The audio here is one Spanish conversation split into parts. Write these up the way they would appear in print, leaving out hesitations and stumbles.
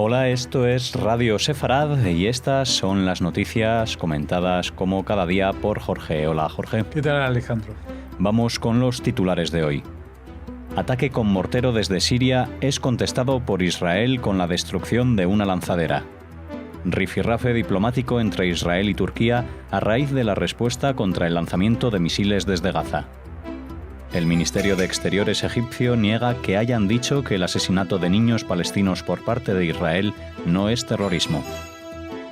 Hola, esto es Radio Sefarad y estas son las noticias comentadas como cada día por Jorge. Hola, Jorge. ¿Qué tal, Alejandro? Vamos con los titulares de hoy. Ataque con mortero desde Siria es contestado por Israel con la destrucción de una lanzadera. Rifirrafe diplomático entre Israel y Turquía a raíz de la respuesta contra el lanzamiento de misiles desde Gaza. El Ministerio de Exteriores egipcio niega que hayan dicho que el asesinato de niños palestinos por parte de Israel no es terrorismo.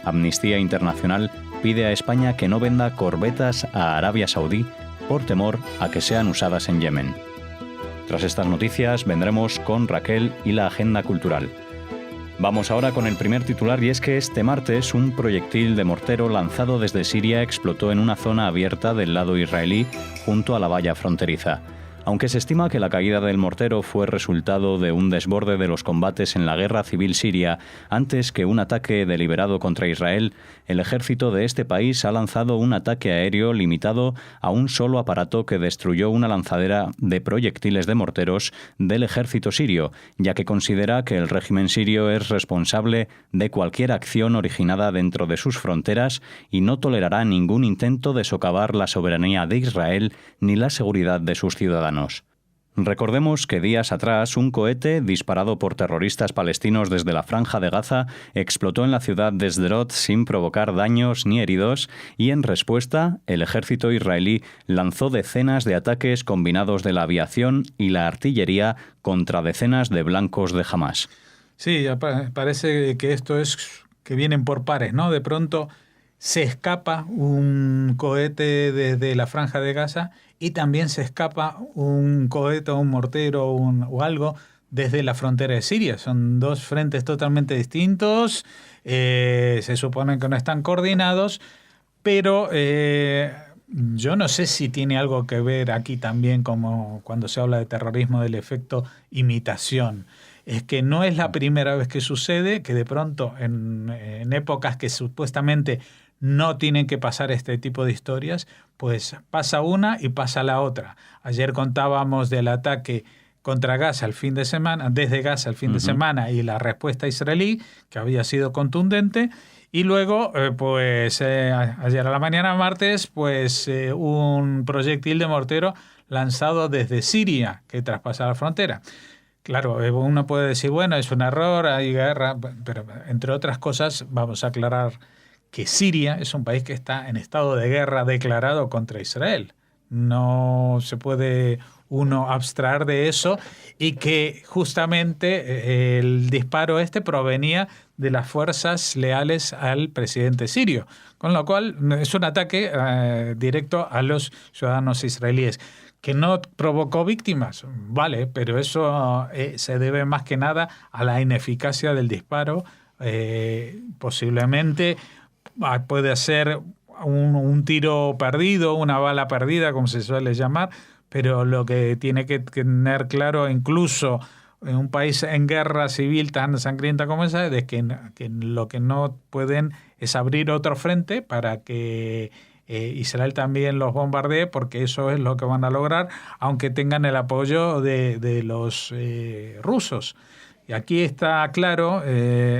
Amnistía Internacional pide a España que no venda corbetas a Arabia Saudí por temor a que sean usadas en Yemen. Tras estas noticias vendremos con Raquel y la agenda cultural. Vamos ahora con el primer titular y es que este martes un proyectil de mortero lanzado desde Siria explotó en una zona abierta del lado israelí junto a la valla fronteriza. Aunque se estima que la caída del mortero fue resultado de un desborde de los combates en la guerra civil siria antes que un ataque deliberado contra Israel, el ejército de este país ha lanzado un ataque aéreo limitado a un solo aparato que destruyó una lanzadera de proyectiles de morteros del ejército sirio, ya que considera que el régimen sirio es responsable de cualquier acción originada dentro de sus fronteras y no tolerará ningún intento de socavar la soberanía de Israel ni la seguridad de sus ciudadanos. Recordemos que días atrás un cohete disparado por terroristas palestinos desde la Franja de Gaza explotó en la ciudad de Sderot sin provocar daños ni heridos y en respuesta el ejército israelí lanzó decenas de ataques combinados de la aviación y la artillería contra decenas de blancos de Hamás. Sí, parece que esto es que vienen por pares, ¿no? De pronto se escapa un cohete desde la Franja de Gaza y también se escapa un cohete o un mortero o algo desde la frontera de Siria. Son dos frentes totalmente distintos, se supone que no están coordinados, pero yo no sé si tiene algo que ver aquí también, como cuando se habla de terrorismo, del efecto imitación. Es que no es la primera vez que sucede, que de pronto en épocas que supuestamente no tienen que pasar este tipo de historias, pues pasa una y pasa la otra. Ayer contábamos del ataque contra Gaza el fin de semana, desde Gaza el fin de semana, y la respuesta israelí, que había sido contundente, y luego, ayer a la mañana, martes, un proyectil de mortero lanzado desde Siria, que traspasa la frontera. Claro, uno puede decir, bueno, es un error, hay guerra, pero entre otras cosas vamos a aclarar que Siria es un país que está en estado de guerra declarado contra Israel. No se puede uno abstraer de eso, y que justamente el disparo provenía de las fuerzas leales al presidente sirio, con lo cual es un ataque directo a los ciudadanos israelíes. Que no provocó víctimas, vale, pero eso se debe más que nada a la ineficacia del disparo. Posiblemente puede ser un tiro perdido, una bala perdida, como se suele llamar, pero lo que tiene que tener claro, incluso en un país en guerra civil tan sangrienta como esa, es que lo que no pueden es abrir otro frente para que Israel también los bombardee, porque eso es lo que van a lograr, aunque tengan el apoyo de los rusos. Y aquí está claro,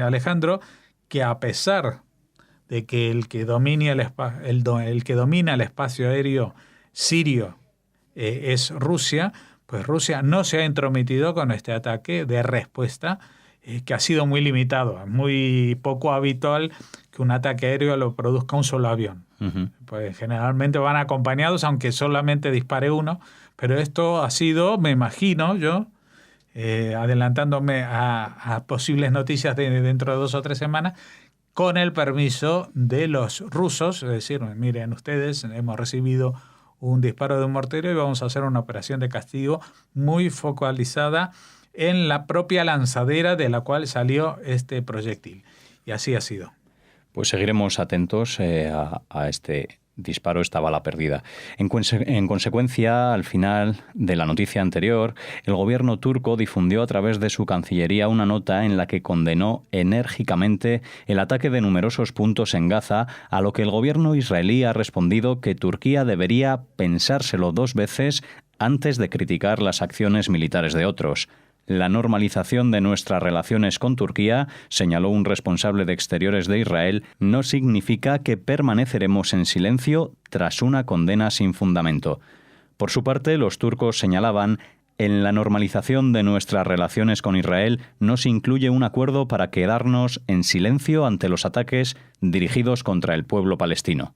Alejandro, que a pesar de que el que domina el espacio aéreo sirio es Rusia, pues Rusia no se ha entrometido con este ataque de respuesta, que ha sido muy limitado. Es muy poco habitual que un ataque aéreo lo produzca un solo avión. Pues generalmente van acompañados, aunque solamente dispare uno, pero esto ha sido, me imagino yo, adelantándome a posibles noticias dentro de 2 o 3 semanas, con el permiso de los rusos, es decir, miren ustedes, hemos recibido un disparo de un mortero y vamos a hacer una operación de castigo muy focalizada en la propia lanzadera de la cual salió este proyectil. Y así ha sido. Pues seguiremos atentos a este disparo, esta bala perdida. En consecuencia, al final de la noticia anterior, el gobierno turco difundió a través de su cancillería una nota en la que condenó enérgicamente el ataque de numerosos puntos en Gaza, a lo que el gobierno israelí ha respondido que Turquía debería pensárselo 2 veces antes de criticar las acciones militares de otros. La normalización de nuestras relaciones con Turquía, señaló un responsable de Exteriores de Israel, no significa que permaneceremos en silencio tras una condena sin fundamento. Por su parte, los turcos señalaban: en la normalización de nuestras relaciones con Israel no se incluye un acuerdo para quedarnos en silencio ante los ataques dirigidos contra el pueblo palestino.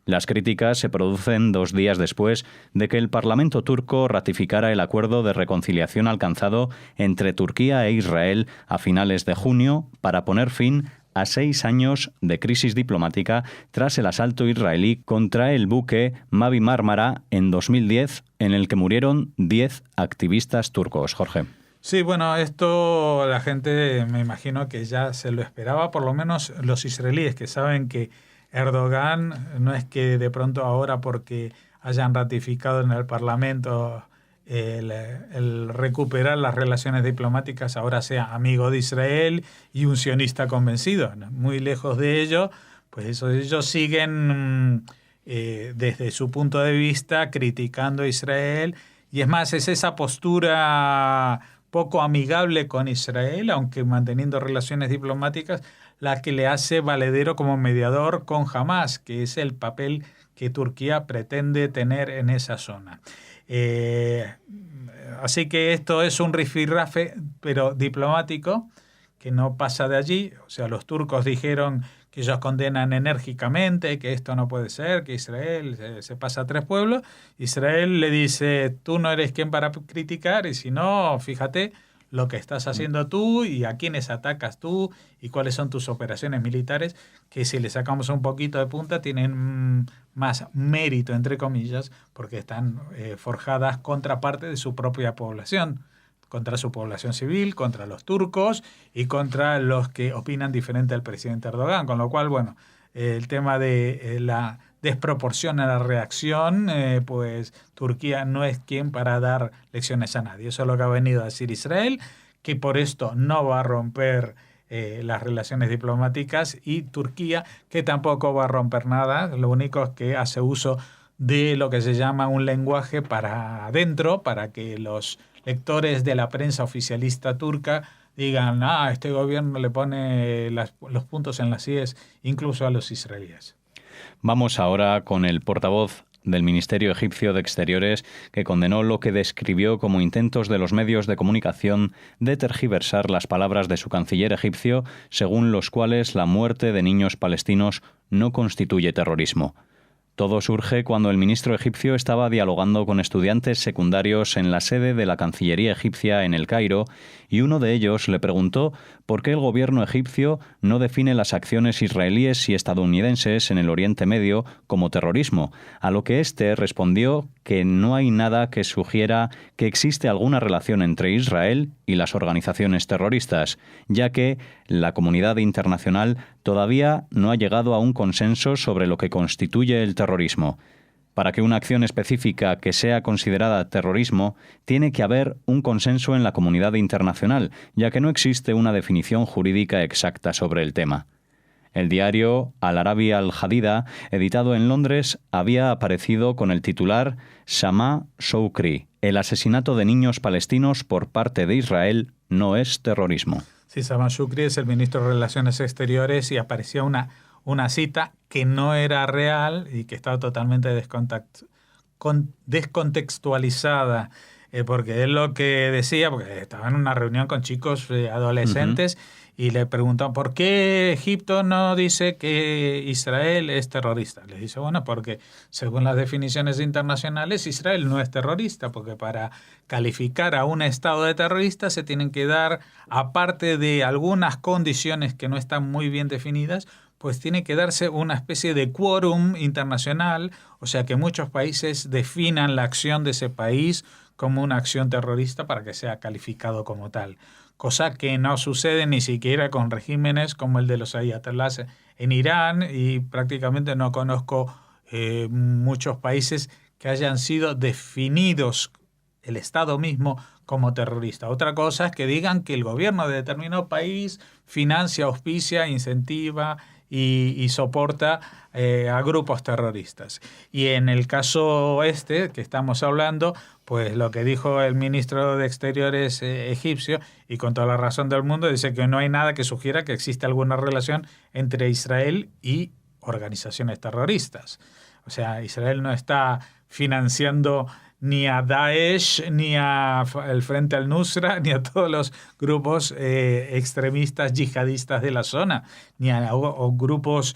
Las críticas se producen 2 días después de que el Parlamento turco ratificara el acuerdo de reconciliación alcanzado entre Turquía e Israel a finales de junio para poner fin a 6 años de crisis diplomática tras el asalto israelí contra el buque Mavi Marmara en 2010, en el que murieron 10 activistas turcos. Jorge. Sí, bueno, esto la gente me imagino que ya se lo esperaba, por lo menos los israelíes, que saben que Erdogan no es que de pronto ahora, porque hayan ratificado en el Parlamento el recuperar las relaciones diplomáticas, ahora sea amigo de Israel y un sionista convencido. Muy lejos de ello, pues ellos siguen desde su punto de vista criticando a Israel, y es más, es esa postura poco amigable con Israel, aunque manteniendo relaciones diplomáticas, la que le hace valedero como mediador con Hamás, que es el papel que Turquía pretende tener en esa zona. Así que esto es un rifirrafe, pero diplomático, que no pasa de allí. O sea, los turcos dijeron que ellos condenan enérgicamente, que esto no puede ser, que Israel se pasa a 3 pueblos. Israel le dice: tú no eres quien para criticar, y si no, fíjate lo que estás haciendo tú y a quiénes atacas tú y cuáles son tus operaciones militares, que si le sacamos un poquito de punta tienen más mérito, entre comillas, porque están forjadas contra parte de su propia población, contra su población civil, contra los turcos y contra los que opinan diferente al presidente Erdogan. Con lo cual, bueno, el tema de la desproporción a la reacción, pues Turquía no es quien para dar lecciones a nadie. Eso es lo que ha venido a decir Israel, que por esto no va a romper las relaciones diplomáticas, y Turquía, que tampoco va a romper nada. Lo único es que hace uso de lo que se llama un lenguaje para adentro, para que los lectores de la prensa oficialista turca digan: este gobierno le pone los puntos en las IES incluso a los israelíes. Vamos ahora con el portavoz del Ministerio Egipcio de Exteriores, que condenó lo que describió como intentos de los medios de comunicación de tergiversar las palabras de su canciller egipcio, según los cuales la muerte de niños palestinos no constituye terrorismo. Todo surge cuando el ministro egipcio estaba dialogando con estudiantes secundarios en la sede de la Cancillería egipcia en El Cairo, y uno de ellos le preguntó por qué el gobierno egipcio no define las acciones israelíes y estadounidenses en el Oriente Medio como terrorismo, a lo que éste respondió que no hay nada que sugiera que existe alguna relación entre Israel y las organizaciones terroristas, ya que la comunidad internacional todavía no ha llegado a un consenso sobre lo que constituye el terrorismo. Para que una acción específica que sea considerada terrorismo, tiene que haber un consenso en la comunidad internacional, ya que no existe una definición jurídica exacta sobre el tema. El diario Al-Arabi Al-Jadida, editado en Londres, había aparecido con el titular Shama Shoukry: el asesinato de niños palestinos por parte de Israel no es terrorismo. Sí, Shama Shoukry es el ministro de Relaciones Exteriores, y aparecía una cita que no era real y que estaba totalmente descontextualizada, porque él lo que decía, porque estaba en una reunión con chicos adolescentes, y le preguntan por qué Egipto no dice que Israel es terrorista. Les dice: bueno, porque según las definiciones internacionales, Israel no es terrorista, porque para calificar a un Estado de terrorista se tienen que dar, aparte de algunas condiciones que no están muy bien definidas, pues tiene que darse una especie de quórum internacional, o sea que muchos países definan la acción de ese país como una acción terrorista para que sea calificado como tal. Cosa que no sucede ni siquiera con regímenes como el de los ayatolás en Irán, y prácticamente no conozco muchos países que hayan sido definidos, el Estado mismo, como terrorista. Otra cosa es que digan que el gobierno de determinado país financia, auspicia, incentiva y soporta a grupos terroristas. Y en el caso que estamos hablando, pues lo que dijo el ministro de Exteriores egipcio, y con toda la razón del mundo, dice que no hay nada que sugiera que existe alguna relación entre Israel y organizaciones terroristas. O sea, Israel no está financiando ni a Daesh, ni al Frente al-Nusra, ni a todos los grupos extremistas yihadistas de la zona, ni a grupos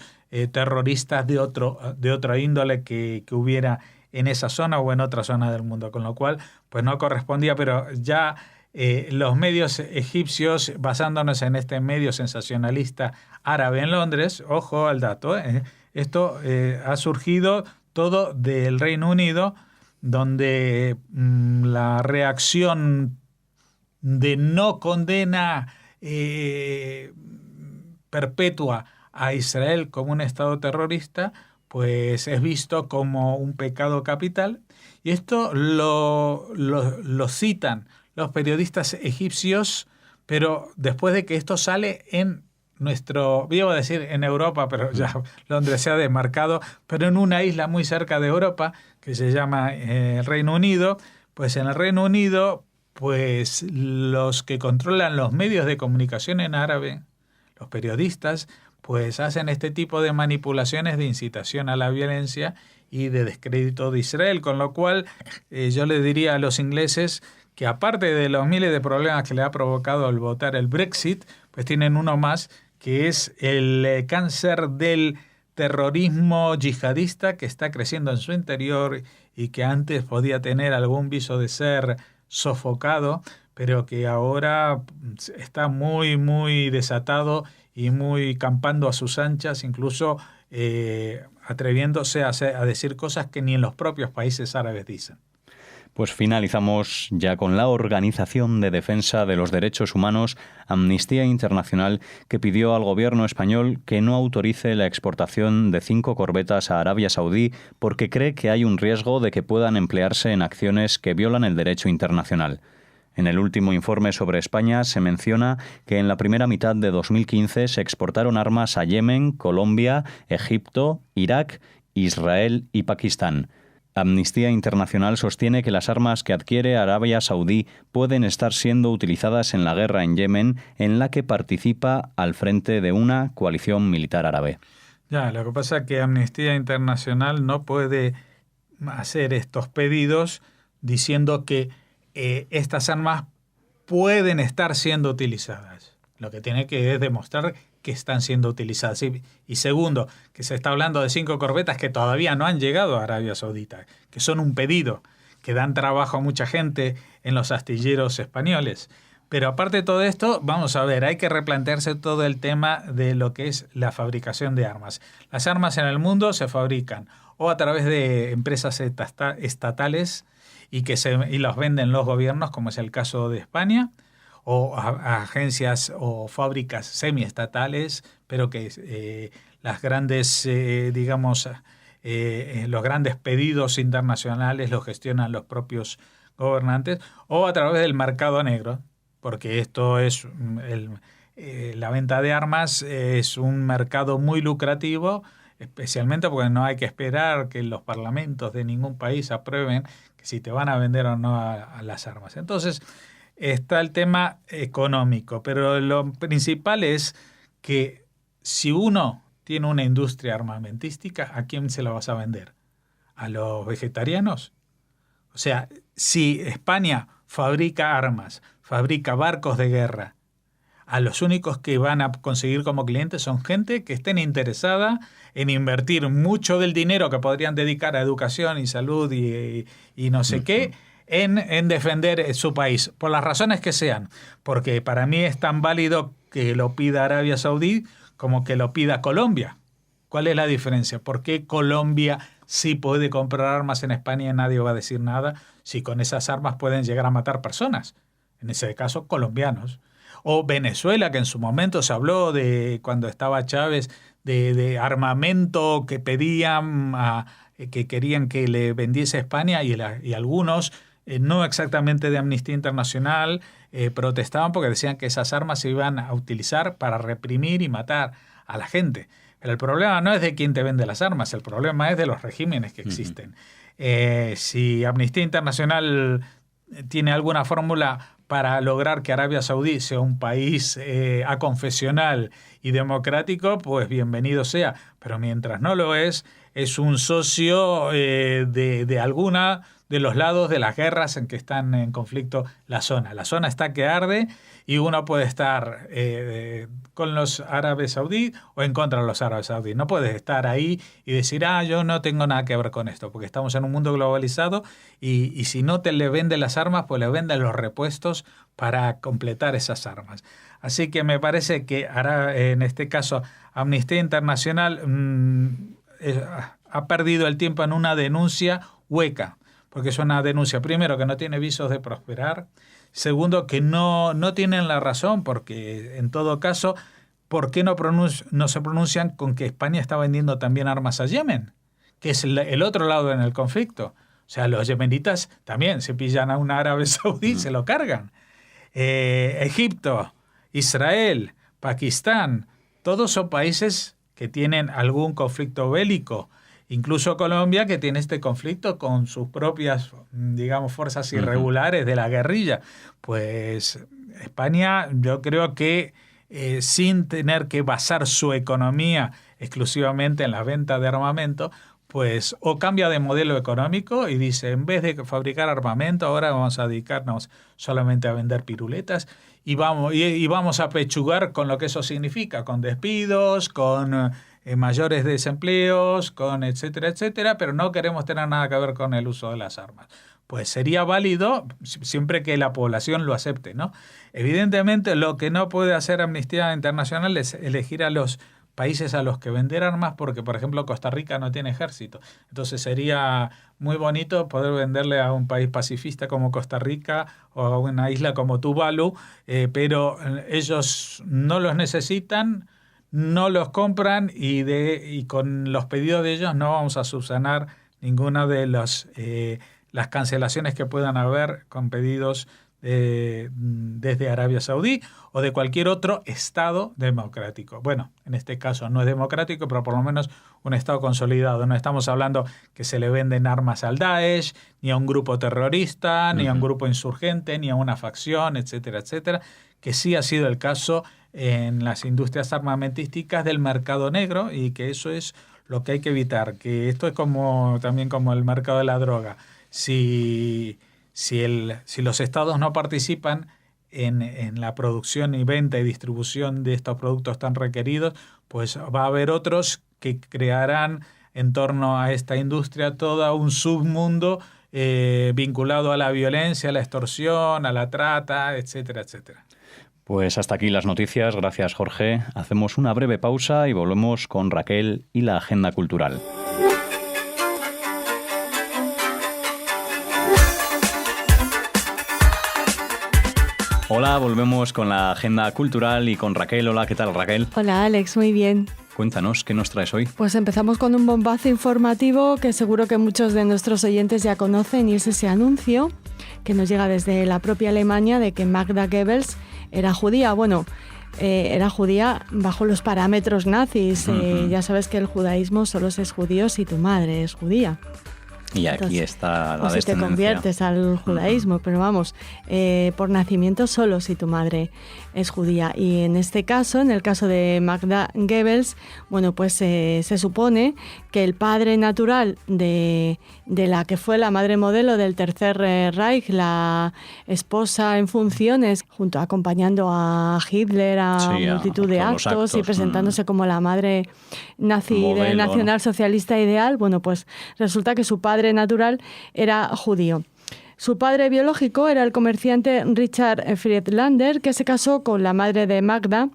terroristas de otra índole que hubiera en esa zona o en otra zona del mundo, con lo cual pues no correspondía, pero ya los medios egipcios, basándonos en este medio sensacionalista árabe en Londres, ojo al dato, esto ha surgido todo del Reino Unido, donde la reacción de no condena perpetua a Israel como un Estado terrorista, pues es visto como un pecado capital. Y esto lo citan los periodistas egipcios, pero después de que esto sale en iba a decir en Europa, pero ya Londres se ha desmarcado, pero en una isla muy cerca de Europa, que se llama el Reino Unido, pues en el Reino Unido, pues los que controlan los medios de comunicación en árabe, los periodistas, pues hacen este tipo de manipulaciones de incitación a la violencia y de descrédito de Israel, con lo cual yo le diría a los ingleses que aparte de los miles de problemas que le ha provocado al votar el Brexit, pues tienen uno más, que es el cáncer del terrorismo yihadista que está creciendo en su interior y que antes podía tener algún viso de ser sofocado, pero que ahora está muy, muy desatado y muy campando a sus anchas, incluso atreviéndose a decir cosas que ni en los propios países árabes dicen. Pues finalizamos ya con la Organización de Defensa de los Derechos Humanos, Amnistía Internacional, que pidió al gobierno español que no autorice la exportación de 5 corbetas a Arabia Saudí porque cree que hay un riesgo de que puedan emplearse en acciones que violan el derecho internacional. En el último informe sobre España se menciona que en la primera mitad de 2015 se exportaron armas a Yemen, Colombia, Egipto, Irak, Israel y Pakistán. Amnistía Internacional sostiene que las armas que adquiere Arabia Saudí pueden estar siendo utilizadas en la guerra en Yemen, en la que participa al frente de una coalición militar árabe. Ya, lo que pasa es que Amnistía Internacional no puede hacer estos pedidos diciendo que estas armas pueden estar siendo utilizadas. Lo que tiene que es demostrar que están siendo utilizadas. Y segundo, que se está hablando de 5 corbetas que todavía no han llegado a Arabia Saudita, que son un pedido, que dan trabajo a mucha gente en los astilleros españoles. Pero aparte de todo esto, vamos a ver, hay que replantearse todo el tema de lo que es la fabricación de armas. Las armas en el mundo se fabrican o a través de empresas estatales y los venden los gobiernos, como es el caso de España, o a agencias o fábricas semiestatales, pero que las grandes, los grandes pedidos internacionales los gestionan los propios gobernantes, o a través del mercado negro, porque esto es la venta de armas es un mercado muy lucrativo, especialmente porque no hay que esperar que los parlamentos de ningún país aprueben que si te van a vender o no a las armas. Entonces, está el tema económico, pero lo principal es que si uno tiene una industria armamentística, ¿a quién se la vas a vender? ¿A los vegetarianos? O sea, si España fabrica armas, fabrica barcos de guerra, a los únicos que van a conseguir como clientes son gente que estén interesada en invertir mucho del dinero que podrían dedicar a educación y salud y no sé qué, en defender su país, por las razones que sean, porque para mí es tan válido que lo pida Arabia Saudí como que lo pida Colombia. ¿Cuál es la diferencia? ¿Por qué Colombia sí puede comprar armas en España y nadie va a decir nada si con esas armas pueden llegar a matar personas? En ese caso, colombianos. O Venezuela, que en su momento se habló de cuando estaba Chávez de armamento que pedían, que querían que le vendiese España y algunos no exactamente de Amnistía Internacional, protestaban porque decían que esas armas se iban a utilizar para reprimir y matar a la gente. Pero el problema no es de quién te vende las armas, el problema es de los regímenes que existen. Si Amnistía Internacional tiene alguna fórmula para lograr que Arabia Saudí sea un país aconfesional y democrático, pues bienvenido sea. Pero mientras no lo es un socio de alguna de los lados de las guerras en que están en conflicto la zona. La zona está que arde y uno puede estar con los árabes saudíes o en contra de los árabes saudíes. No puedes estar ahí y decir, yo no tengo nada que ver con esto, porque estamos en un mundo globalizado y si no te le venden las armas, pues le venden los repuestos para completar esas armas. Así que me parece que en este caso Amnistía Internacional ha perdido el tiempo en una denuncia hueca, porque es una denuncia, primero, que no tiene visos de prosperar, segundo, que no tienen la razón, porque en todo caso, ¿por qué no se pronuncian con que España está vendiendo también armas a Yemen? Que es el otro lado en el conflicto. O sea, los yemenitas también se pillan a un árabe saudí, se lo cargan. Egipto, Israel, Pakistán, todos son países que tienen algún conflicto bélico. Incluso Colombia, que tiene este conflicto con sus propias, digamos, fuerzas irregulares de la guerrilla. Pues España, yo creo que sin tener que basar su economía exclusivamente en la venta de armamento, pues o cambia de modelo económico y dice, en vez de fabricar armamento, ahora vamos a dedicarnos solamente a vender piruletas y vamos a pechugar con lo que eso significa, con despidos, con mayores desempleos, con etcétera, etcétera, pero no queremos tener nada que ver con el uso de las armas. Pues sería válido siempre que la población lo acepte, ¿no? Evidentemente, lo que no puede hacer Amnistía Internacional es elegir a los países a los que vender armas, porque, por ejemplo, Costa Rica no tiene ejército. Entonces sería muy bonito poder venderle a un país pacifista como Costa Rica o a una isla como Tuvalu, pero ellos no los necesitan, no los compran y con los pedidos de ellos no vamos a subsanar ninguna de las cancelaciones que puedan haber con pedidos desde Arabia Saudí o de cualquier otro Estado democrático. Bueno, en este caso no es democrático, pero por lo menos un Estado consolidado. No estamos hablando que se le venden armas al Daesh, ni a un grupo terrorista, ni a un grupo insurgente, ni a una facción, etcétera, etcétera, que sí ha sido el caso en las industrias armamentísticas del mercado negro y que eso es lo que hay que evitar, que esto es también como el mercado de la droga. Si los estados no participan en la producción y venta y distribución de estos productos tan requeridos, pues va a haber otros que crearán en torno a esta industria todo un submundo vinculado a la violencia, a la extorsión, a la trata, etcétera, etcétera. Pues hasta aquí las noticias. Gracias, Jorge. Hacemos una breve pausa y volvemos con Raquel y la agenda cultural. Hola, volvemos con la agenda cultural y con Raquel. Hola, ¿qué tal, Raquel? Hola, Alex, muy bien. Cuéntanos, ¿qué nos traes hoy? Pues empezamos con un bombazo informativo que seguro que muchos de nuestros oyentes ya conocen, y es ese anuncio que nos llega desde la propia Alemania de que Magda Goebbels era judía. Bueno, era judía bajo los parámetros nazis. Ya sabes que el judaísmo solo es judío si tu madre es judía. Y aquí entonces, está la descendencia. O si te conviertes al judaísmo, pero vamos, por nacimiento solo si tu madre es judía. Y en este caso, en el caso de Magda Goebbels, bueno, pues se supone que el padre natural de la que fue la madre modelo del Tercer Reich, la esposa en funciones, acompañando a Hitler a multitud de actos y presentándose como la madre nazi modelo, del nacionalsocialista ideal, bueno, pues resulta que su padre natural era judío. Su padre biológico era el comerciante Richard Friedlander, que se casó con la madre de Magda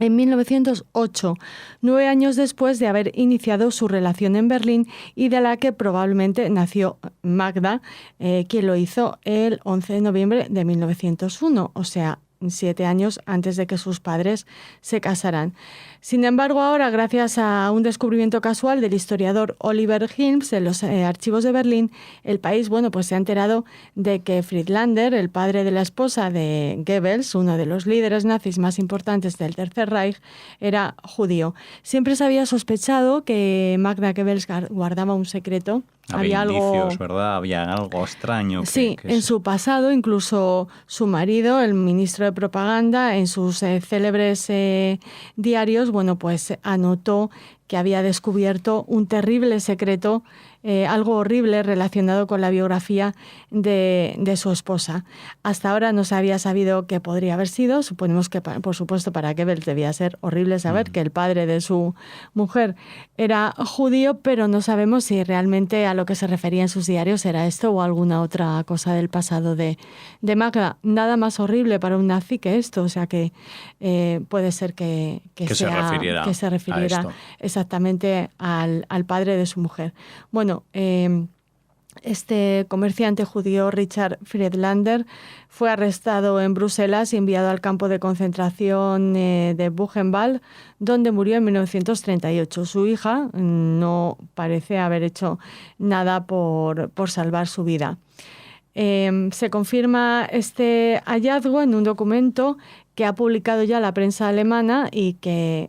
en 1908, 9 años después de haber iniciado su relación en Berlín y de la que probablemente nació Magda, quien lo hizo el 11 de noviembre de 1901, o sea, 7 años antes de que sus padres se casaran. Sin embargo, ahora, gracias a un descubrimiento casual del historiador Oliver Hilms en los archivos de Berlín, el país, pues se ha enterado de que Friedlander, el padre de la esposa de Goebbels, uno de los líderes nazis más importantes del Tercer Reich, era judío. Siempre se había sospechado que Magda Goebbels guardaba un secreto. Había indicios, ¿verdad? Había algo extraño. Sí, en su pasado, incluso su marido, el ministro de Propaganda, en sus célebres diarios, pues anotó que había descubierto un terrible secreto, algo horrible relacionado con la biografía de su esposa. Hasta ahora no se había sabido qué podría haber sido. Suponemos que, por supuesto, para Goebbels debía ser horrible saber que el padre de su mujer era judío, pero no sabemos si realmente a lo que se refería en sus diarios era esto o alguna otra cosa del pasado de Magda. Nada más horrible para un nazi que esto, o sea que puede ser que se refiriera exactamente al padre de su mujer. Este comerciante judío Richard Friedlander fue arrestado en Bruselas y enviado al campo de concentración de Buchenwald, donde murió en 1938. Su hija no parece haber hecho nada por salvar su vida. Se confirma este hallazgo en un documento que ha publicado ya la prensa alemana y que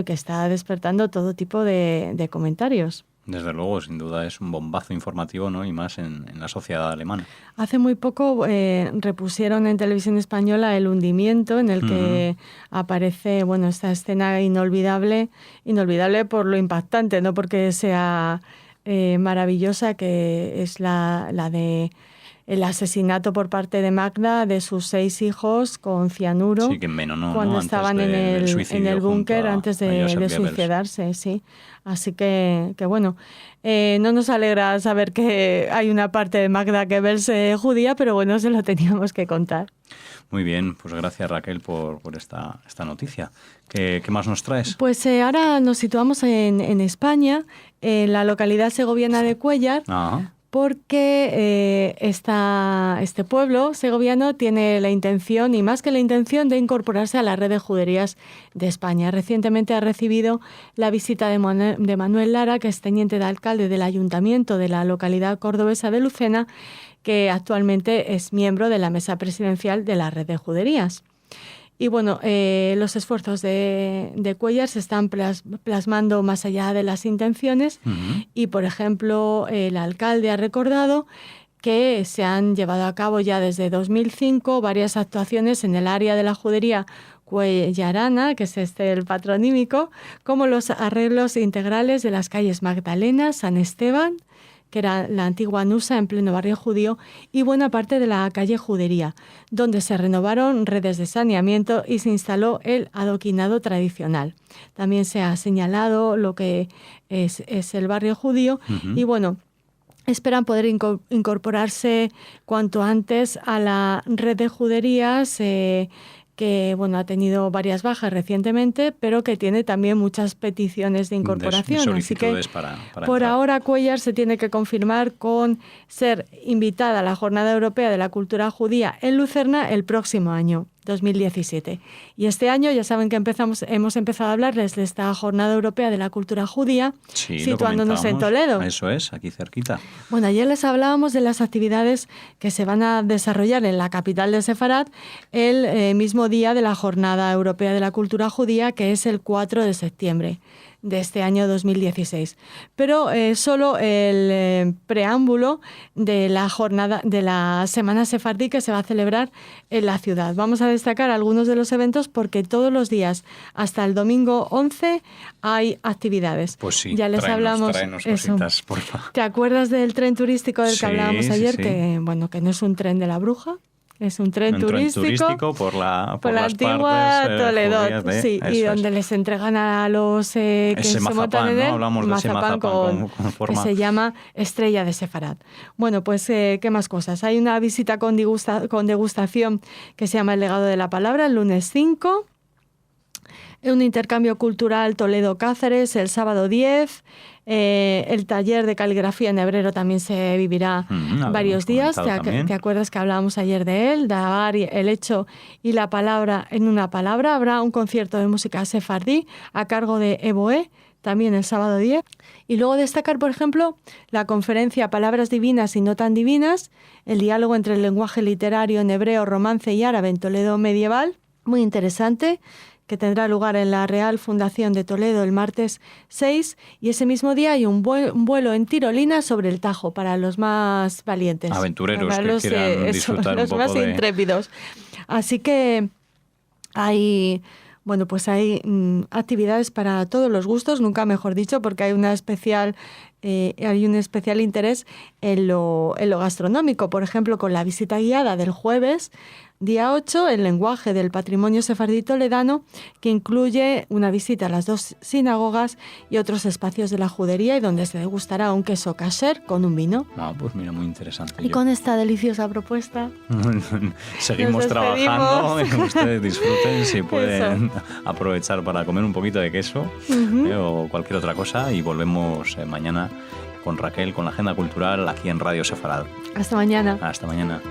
está despertando todo tipo de comentarios. Desde luego, sin duda, es un bombazo informativo, ¿no? Y más en la sociedad alemana. Hace muy poco repusieron en televisión española El hundimiento, en el que aparece esta escena inolvidable por lo impactante, no porque sea maravillosa, que es la de el asesinato por parte de Magda de sus 6 hijos con cianuro. Sí, que envenenó, cuando estaban en el búnker antes de suicidarse, sí. Así que no nos alegra saber que hay una parte de Magda Goebbels judía, pero se lo teníamos que contar. Muy bien, pues gracias Raquel por esta noticia. ¿Qué más nos traes? Pues ahora nos situamos en España, en la localidad segoviana de Cuéllar. Ajá. Porque este pueblo segoviano tiene la intención, y más que la intención, de incorporarse a la red de juderías de España. Recientemente ha recibido la visita de Manuel Lara, que es teniente de alcalde del ayuntamiento de la localidad cordobesa de Lucena, que actualmente es miembro de la mesa presidencial de la red de juderías. Y los esfuerzos de Cuéllar se están plasmando más allá de las intenciones. Y, por ejemplo, el alcalde ha recordado que se han llevado a cabo ya desde 2005 varias actuaciones en el área de la judería cuellarana, que es el patronímico, como los arreglos integrales de las calles Magdalena, San Esteban, que era la antigua Nusa en pleno barrio judío, y buena parte de la calle Judería, donde se renovaron redes de saneamiento y se instaló el adoquinado tradicional. También se ha señalado lo que es el barrio judío y esperan poder incorporarse cuanto antes a la red de juderías que ha tenido varias bajas recientemente, pero que tiene también muchas peticiones de incorporación. Así que para por entrar. ahora Cuéllar se tiene que confirmar con ser invitada a la Jornada Europea de la Cultura Judía en Lucerna el próximo año, 2017. Y este año ya saben que hemos empezado a hablarles de esta Jornada Europea de la Cultura Judía, sí, situándonos en Toledo. Eso es, aquí cerquita. Ayer les hablábamos de las actividades que se van a desarrollar en la capital de Sefarad el mismo día de la Jornada Europea de la Cultura Judía, que es el 4 de septiembre de este año 2016. Pero solo el preámbulo de la jornada de la Semana Sefardí que se va a celebrar en la ciudad. Vamos a destacar algunos de los eventos porque todos los días hasta el domingo 11 hay actividades. Pues sí, ya les hablamos cositas, porfa. ¿Te acuerdas del tren turístico del que hablábamos ayer? Sí. Que no es un tren de la Bruja. Es un tren turístico por la antigua Toledo, sí, y donde les entregan a los que se montan en él, hablamos de ese mazapán con forma que se llama Estrella de Sefarad. ¿Qué más cosas? Hay una visita con degustación que se llama El Legado de la Palabra el lunes 5. Un intercambio cultural Toledo-Cáceres el sábado 10. El taller de caligrafía en hebreo también se vivirá varios días. ¿Te acuerdas que hablábamos ayer de él? Davar, el hecho y la palabra en una palabra. Habrá un concierto de música sefardí a cargo de Eboe, también el sábado 10. Y luego destacar, por ejemplo, la conferencia Palabras divinas y no tan divinas, el diálogo entre el lenguaje literario en hebreo, romance y árabe en Toledo medieval, muy interesante, que tendrá lugar en la Real Fundación de Toledo el martes 6, y ese mismo día hay un vuelo en tirolina sobre el Tajo para los más valientes. Aventureros para los que quieran disfrutar los un poco más intrépidos. Así que hay actividades para todos los gustos, nunca mejor dicho, porque hay un especial interés en lo gastronómico. Por ejemplo, con la visita guiada del jueves, día 8, el lenguaje del patrimonio sefardí toledano, que incluye una visita a las 2 sinagogas y otros espacios de la judería, y donde se degustará un queso kasher con un vino. Pues mira, muy interesante. Y con esta deliciosa propuesta seguimos trabajando. Ustedes disfruten, si pueden aprovechar para comer un poquito de queso o cualquier otra cosa, y volvemos mañana con Raquel, con la agenda cultural aquí en Radio Sefarad. Hasta mañana. Hasta mañana.